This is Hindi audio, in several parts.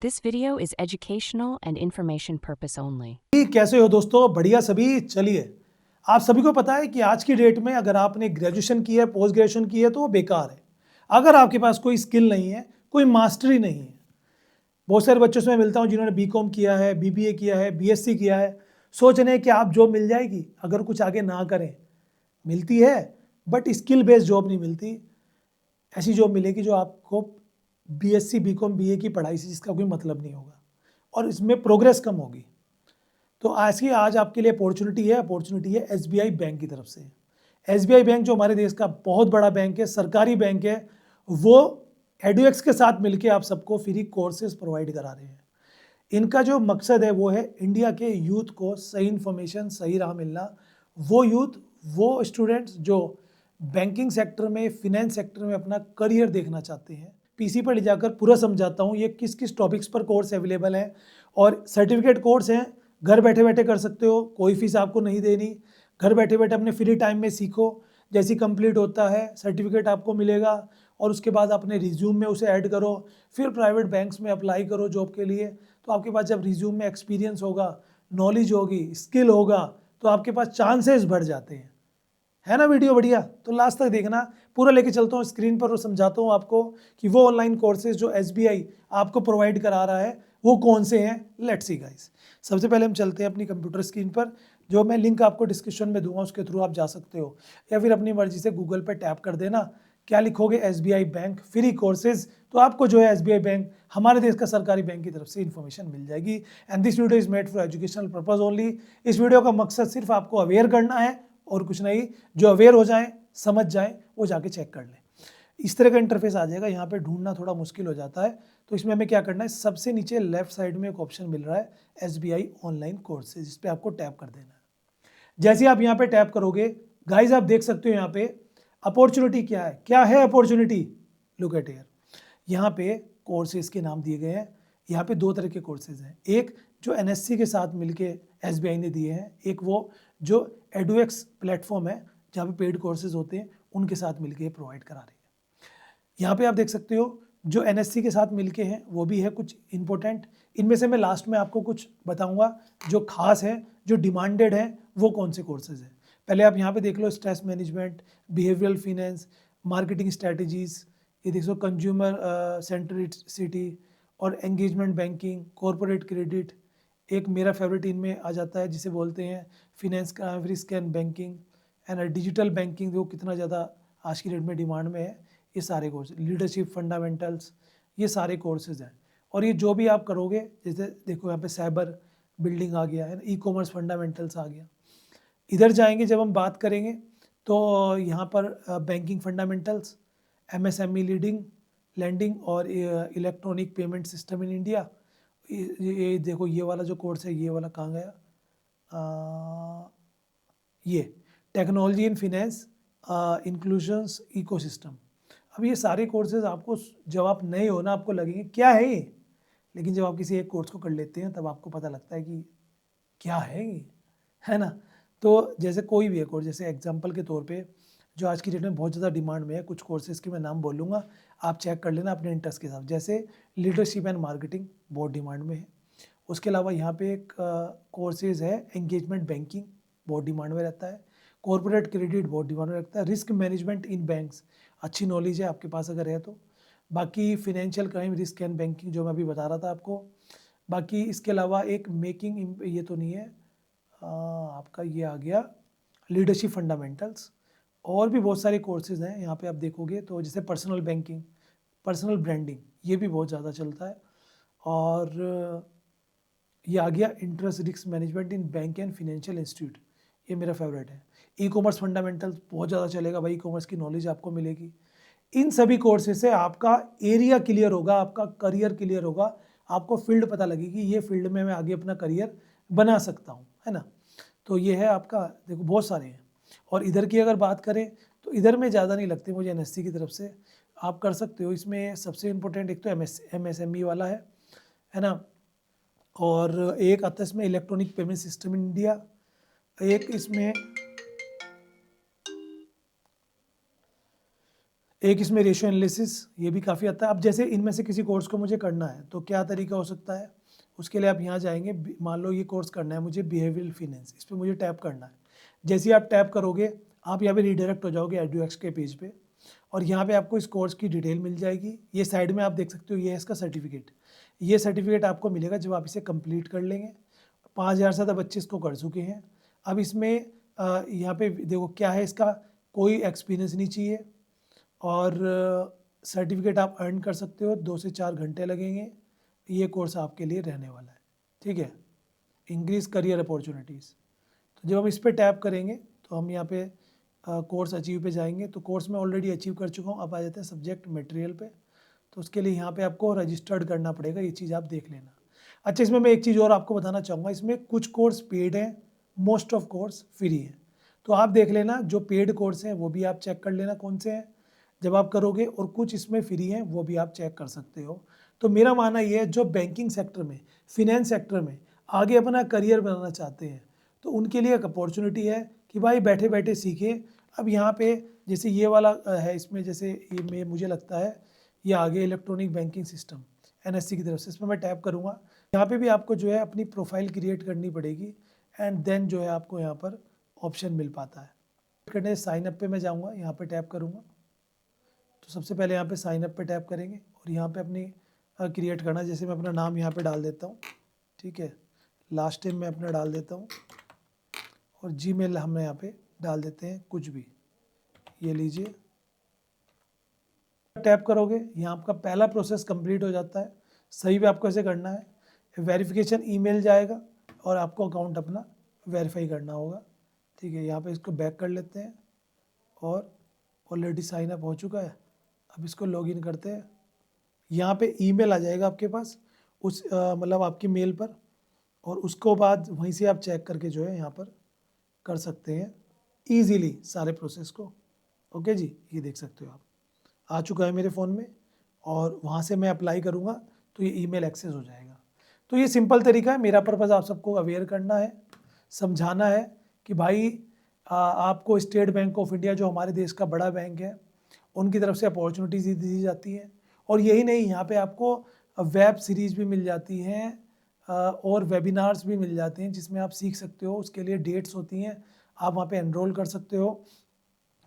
This video is educational and information purpose only. कैसे हो दोस्तों? बढ़िया सभी। चलिए, आप सभी को पता है कि आज की डेट में अगर आपने ग्रेजुएशन की है, पोस्ट ग्रेजुएशन की है तो वो बेकार है। अगर आपके पास कोई स्किल नहीं है, कोई मास्टरी नहीं है। बहुत सारे बच्चों से मैं मिलता हूँ जिन्होंने बीकॉम किया है, बीबीए किया है, बीएससी किया है, सोच रहे हैं कि आप जॉब मिल जाएगी अगर कुछ आगे ना करें। मिलती है बट स्किल बेस्ड जॉब नहीं मिलती। ऐसी जॉब मिलेगी जो आपको बीएससी, बीकॉम, बीए की पढ़ाई से जिसका कोई मतलब नहीं होगा और इसमें प्रोग्रेस कम होगी। तो आज आपके लिए अपॉर्चुनिटी है एसबीआई बैंक की तरफ से। एसबीआई बैंक जो हमारे देश का बहुत बड़ा बैंक है, सरकारी बैंक है, वो एडुएक्स के साथ मिलकर आप सबको फ्री कोर्सेज प्रोवाइड करा रहे हैं। इनका जो मकसद है वो है इंडिया के यूथ को सही इन्फॉर्मेशन, सही राह मिलना। वो यूथ, वो स्टूडेंट्स जो बैंकिंग सेक्टर में, फिनेंस सेक्टर में अपना करियर देखना चाहते हैं। पीसी पर ले जाकर पूरा समझाता हूँ ये किस किस टॉपिक्स पर कोर्स अवेलेबल है और सर्टिफिकेट कोर्स हैं। घर बैठे बैठे कर सकते हो, कोई फीस आपको नहीं देनी। घर बैठे बैठे अपने फ्री टाइम में सीखो। जैसे कंप्लीट होता है सर्टिफिकेट आपको मिलेगा और उसके बाद अपने रिज्यूम में उसे ऐड करो। फिर प्राइवेट बैंक्स में अप्लाई करो जॉब के लिए। तो आपके पास जब रिज्यूम में एक्सपीरियंस होगा, नॉलेज होगी, स्किल होगा, तो आपके पास चांसेस बढ़ जाते हैं। है ना वीडियो बढ़िया? तो लास्ट तक देखना, पूरा लेके चलता हूँ स्क्रीन पर और समझाता हूँ आपको कि वो ऑनलाइन कोर्सेज जो एसबीआई आपको प्रोवाइड करा रहा है वो कौन से हैं। Let's see guys. सबसे पहले हम चलते हैं अपनी कंप्यूटर स्क्रीन पर, जो मैं लिंक आपको डिस्क्रिप्शन में दूंगा, उसके थ्रू आप जा सकते हो या फिर अपनी मर्जी से गूगल पर टैप कर देना। क्या लिखोगे? एसबीआई बैंक फ्री कोर्सेज, तो आपको जो है एसबीआई बैंक, हमारे देश का सरकारी बैंक की तरफ से इन्फॉर्मेशन मिल जाएगी। And this video is made for educational purpose only. इस वीडियो का मकसद सिर्फ आपको अवेयर करना है और कुछ नहीं। जो अवेयर हो जाए, समझ जाए, वो जाके चेक कर लें। इस तरह का इंटरफेस आ जाएगा। यहाँ पे ढूंढना थोड़ा मुश्किल हो जाता है, तो इसमें हमें क्या करना है, सबसे नीचे लेफ्ट साइड में एक ऑप्शन मिल रहा है एसबीआई ऑनलाइन कोर्सेज, इस पर आपको टैप कर देना है। जैसे आप यहाँ पे टैप करोगे गाइज, आप देख सकते हो यहाँ पे अपॉर्चुनिटी क्या है अपॉर्चुनिटी। लुक एट हियर, यहाँ पे कोर्सेज के नाम दिए गए हैं। यहाँ पे दो तरह के कोर्सेज हैं, एक जो एनएससी के साथ मिलके एसबीआई ने दिए हैं, एक वो जो एडुएक्स प्लेटफॉर्म है जहाँ पे पेड कोर्सेज होते हैं उनके साथ मिलके प्रोवाइड करा रही है। यहाँ पे आप देख सकते हो जो एनएससी के साथ मिलके हैं वो भी है कुछ इंपॉर्टेंट। इनमें से मैं लास्ट में आपको कुछ बताऊंगा जो खास है, जो डिमांडेड है, वो कौन से कोर्सेज हैं। पहले आप यहाँ पे देख लो, stress management, behavioural finance, marketing strategies, ये देखो कंज्यूमर सेंट्रिसिटी और एंगेजमेंट बैंकिंग, कॉरपोरेट क्रेडिट। एक मेरा फेवरेट इनमें आ जाता है जिसे बोलते हैं फिनेंस का risk and banking and digital banking, जो कितना ज़्यादा आज की डेट में डिमांड में है। ये सारे कोर्स, लीडरशिप फंडामेंटल्स, ये सारे कोर्सेज हैं। और ये जो भी आप करोगे, जैसे देखो यहाँ पे साइबर बिल्डिंग आ गया है, ई कॉमर्स फंडामेंटल्स आ गया। इधर जाएंगे जब हम बात करेंगे तो यहाँ पर banking fundamentals, MSME leading lending और electronic payment system in India. ये देखो, ये वाला जो कोर्स है, ये वाला कहाँ गया, ये technology in finance inclusions ecosystem. अब ये सारे कोर्सेज आपको, जब आप नए हो ना, आपको लगेंगे क्या है ये, लेकिन जब आप किसी एक कोर्स को कर लेते हैं तब आपको पता लगता है कि क्या है ये, है ना। तो जैसे कोई भी है कोर्स, जैसे एग्जांपल के तौर पे जो आज की डेट में बहुत ज़्यादा डिमांड में है, कुछ कोर्सेज़ के मैं नाम बोलूँगा, आप चेक कर लेना अपने इंटरेस्ट के हिसाब। जैसे लीडरशिप एंड मार्केटिंग बहुत डिमांड में है। उसके अलावा यहाँ पे एक कोर्सेज़ है एंगेजमेंट बैंकिंग, बहुत डिमांड में रहता है। कॉरपोरेट क्रेडिट बहुत डिमांड में रखता है। रिस्क मैनेजमेंट इन बैंक्स, अच्छी नॉलेज है आपके पास अगर है तो। बाकी financial crime risk and banking जो मैं अभी बता रहा था आपको। बाकी इसके अलावा एक मेकिंग, ये तो नहीं है, आपका ये आ गया लीडरशिप फंडामेंटल्स। और भी बहुत सारे कोर्सेज हैं यहाँ पे आप देखोगे तो, जैसे पर्सनल बैंकिंग, पर्सनल ब्रांडिंग, ये भी बहुत ज़्यादा चलता है। और ये आ गया interest risk management in bank and financial institute, ये मेरा फेवरेट है। ई कॉमर्स फंडामेंटल्स बहुत ज़्यादा चलेगा भाई, ई कॉमर्स की नॉलेज आपको मिलेगी। इन सभी कोर्सेज से आपका एरिया क्लियर होगा, आपका करियर क्लियर होगा, आपको फील्ड पता लगेगी, ये फील्ड में मैं आगे अपना करियर बना सकता हूँ, है ना। तो ये है आपका, देखो बहुत सारे हैं। और इधर की अगर बात करें तो इधर में ज़्यादा नहीं लगती मुझे एनएससी की तरफ से, आप कर सकते हो। इसमें सबसे इम्पोर्टेंट एक तो एमएसएमई वाला है ना। और एक आता है इसमें electronic payment system in India, एक इसमें एक इसमें रेशियो एनालिसिस, ये भी काफ़ी आता है। अब जैसे इनमें से किसी कोर्स को मुझे करना है तो क्या तरीका हो सकता है, उसके लिए आप यहाँ जाएंगे, मान लो ये कोर्स करना है मुझे बिहेवियरल फिनेंस, इस पर मुझे टैप करना है। जैसे ही आप टैप करोगे आप यहाँ पे रिडायरेक्ट हो जाओगे एडुएक्स के पेज पे, और यहाँ पे आपको इस कोर्स की डिटेल मिल जाएगी। ये साइड में आप देख सकते हो, ये है इसका सर्टिफिकेट। ये सर्टिफिकेट आपको मिलेगा जब आप इसे कंप्लीट कर लेंगे। 5,000 से ज़्यादा बच्चे इसको कर चुके हैं। अब इसमें यहाँ पे देखो क्या है, इसका कोई एक्सपीरियंस नहीं चाहिए, और सर्टिफिकेट आप अर्न कर सकते हो, 2 से 4 घंटे लगेंगे। ये कोर्स आपके लिए रहने वाला है, ठीक है। इंक्रीज करियर अपॉर्चुनिटीज़, तो जब हम इस पर टैप करेंगे तो हम यहाँ पे कोर्स अचीव पे जाएंगे। तो कोर्स मैं ऑलरेडी अचीव कर चुका हूँ। अब आ जाते हैं सब्जेक्ट मटेरियल पे। तो उसके लिए यहाँ पे आपको रजिस्टर्ड करना पड़ेगा, ये चीज़ आप देख लेना। अच्छा, इसमें मैं एक चीज़ और आपको बताना चाहूँगा, इसमें कुछ कोर्स पेड हैं, मोस्ट ऑफ कोर्स फ्री हैं। तो आप देख लेना, जो पेड कोर्स हैं वो भी आप चेक कर लेना कौन से हैं जब आप करोगे, और कुछ इसमें फ्री हैं वो भी आप चेक कर सकते हो। तो मेरा मानना ये है, जो बैंकिंग सेक्टर में, फिनेंस सेक्टर में आगे अपना करियर बनाना चाहते हैं तो उनके लिए एक अपॉर्चुनिटी है कि भाई बैठे बैठे सीखें। अब यहाँ पे जैसे ये वाला है, इसमें जैसे ये मुझे लगता है ये आगे इलेक्ट्रॉनिक बैंकिंग सिस्टम एनएससी की तरफ से, इसमें मैं टैप करूँगा। यहाँ पे भी आपको जो है अपनी प्रोफाइल क्रिएट करनी पड़ेगी, एंड देन जो है आपको यहाँ पर ऑप्शन मिल पाता है। करने साइन अप पे मैं जाऊँगा, यहाँ पे टैप करूँगा। तो सबसे पहले यहाँ पे साइन अप पे टैप करेंगे और यहाँ पे अपनी क्रिएट करना। जैसे मैं अपना नाम यहाँ पे डाल देता हूँ, ठीक है, लास्ट टाइम मैं अपना डाल देता हूँ, और जीमेल हम यहाँ पे डाल देते हैं कुछ भी, ये लीजिए। टैप करोगे यहाँ आपका पहला प्रोसेस कंप्लीट हो जाता है। सही पे आपको ऐसे करना है, वेरिफिकेशन ईमेल जाएगा और आपको अकाउंट अपना वेरीफाई करना होगा, ठीक है। यहाँ पे इसको बैक कर लेते हैं, और ऑलरेडी साइन अप हो चुका है। अब इसको लॉगिन करते हैं। यहाँ पे ईमेल आ जाएगा आपके पास, उस मतलब आपकी मेल पर, और उसको बाद वहीं से आप चेक करके जो है यहाँ पर कर सकते हैं ईजीली सारे प्रोसेस को। ओके जी, ये देख सकते हो आप, आ चुका है मेरे फ़ोन में, और वहाँ से मैं अप्लाई करूँगा तो ये ईमेल एक्सेस हो जाएगा। तो ये सिंपल तरीका है। मेरा पर्पज़ आप सबको अवेयर करना है, समझाना है कि भाई आपको स्टेट बैंक ऑफ इंडिया, जो हमारे देश का बड़ा बैंक है, उनकी तरफ से अपॉर्चुनिटीज़ दी जाती हैं। और यही नहीं, यहाँ पे आपको वेब सीरीज़ भी मिल जाती हैं, और वेबिनार्स भी मिल जाते हैं जिसमें आप सीख सकते हो। उसके लिए डेट्स होती हैं, आप वहाँ पे एनरोल कर सकते हो।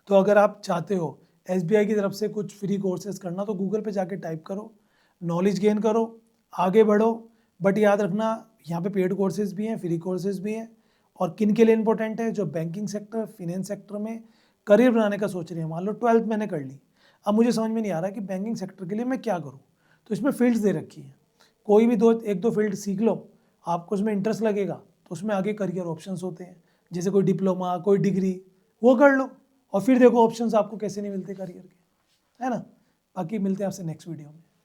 तो अगर आप चाहते हो SBI की तरफ से कुछ फ्री कोर्सेज करना, तो गूगल पे जाके टाइप करो, नॉलेज गेन करो, आगे बढ़ो। बट याद रखना, यहाँ पे पेड कोर्सेज भी हैं, फ्री कोर्सेज भी हैं। और किन के लिए इंपॉर्टेंट है, जो बैंकिंग सेक्टर, फिनेंस सेक्टर में करियर बनाने का सोच रहे हैं। मान लो 12th मैंने कर ली, अब मुझे समझ में नहीं आ रहा कि बैंकिंग सेक्टर के लिए मैं क्या करूँ, तो इसमें फील्ड्स दे रखी हैं। कोई भी एक दो फील्ड सीख लो, आपको उसमें इंटरेस्ट लगेगा तो उसमें आगे करियर ऑप्शंस होते हैं। जैसे कोई डिप्लोमा, कोई डिग्री, वो कर लो, और फिर देखो ऑप्शंस आपको कैसे नहीं मिलते करियर के, है ना। बाकी मिलते हैं आपसे नेक्स्ट वीडियो में।